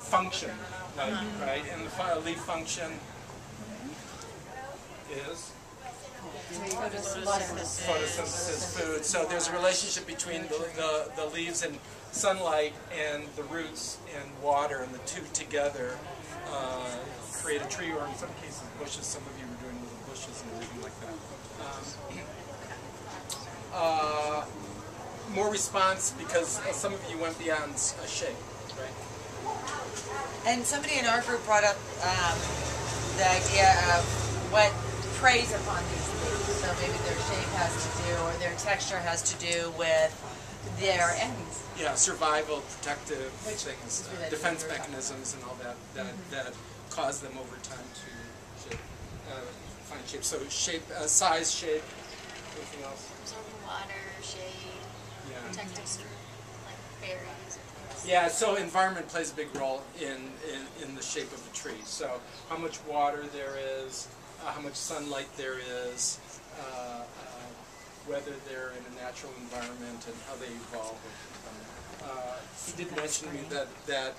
function, right? And the leaf function is photosynthesis, food. So there's a relationship between the leaves and sunlight and the roots and water, and the two together create a tree, or in some cases bushes. Some of you were doing little bushes and everything like that. More response because some of you went beyond a shape, right? And somebody in our group brought up the idea of what preys upon these leaves. So maybe their shape has to do, or their texture has to do with their ends. Yeah, survival, protective things, defense mechanisms, and all that cause them over time to find shape. So shape, size, shape, anything else? Absorbing water, shade, protective structure, like berries. Yeah, so environment plays a big role in the shape of the tree. So how much water there is, how much sunlight there is, whether they're in a natural environment, and how they evolve. He did mention to me that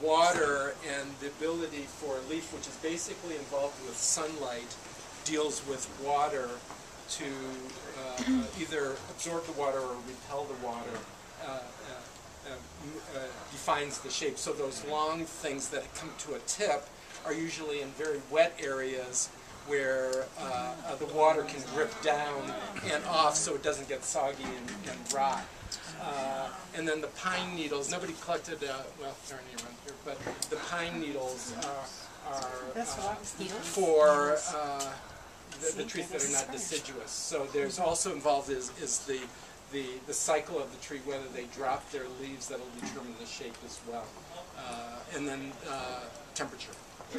water and the ability for a leaf, which is basically involved with sunlight, deals with water to either absorb the water or repel the water, defines the shape. So those long things that come to a tip are usually in very wet areas where the water can drip down and off so it doesn't get soggy and rot. And then the pine needles, nobody collected, well, they're only around here, but the pine needles are for the trees that are not deciduous. So there's also involved is the cycle of the tree, whether they drop their leaves, that'll determine the shape as well. And then temperature,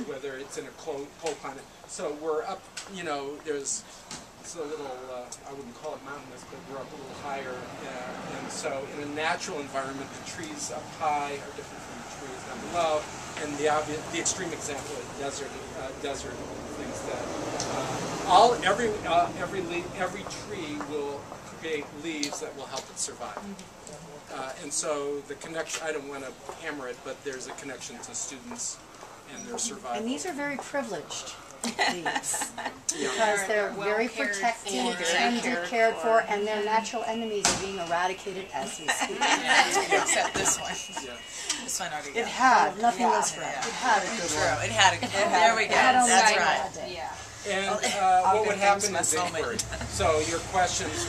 whether it's in a cold climate. So we're up, you know, it's a little, I wouldn't call it mountainous, but we're up a little higher. And so in a natural environment, the trees up high are different from the trees down below. And the extreme example is desert things that every tree will create leaves that will help it survive. And so the connection, I don't want to hammer it, but there's a connection to students and their survival. And these are very privileged leaves because they're very protected, tended, cared for, and their natural enemies are being eradicated as we speak. Except this one. Yeah. This one already It had, nothing was right. It had a good one. It had a good one. There we go. That's right. Yeah. And what would happen is inquiry. So your questions,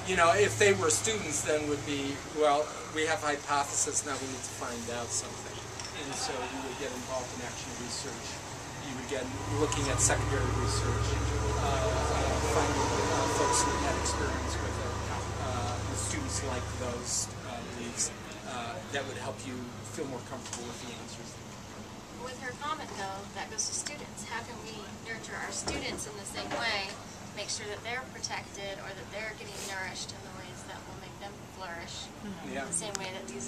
you know, if they were students, then would be, well, we have hypothesis, now we need to find out something. And so you would get involved in action research. You would get looking at secondary research, finding folks who had experience with it, students like those leads, that would help you feel more comfortable with the answers. With her comment, though, that goes to students. How can we nurture our students in the same way, make sure that they're protected or that they're getting nourished in the ways that will make them flourish, in the same way that these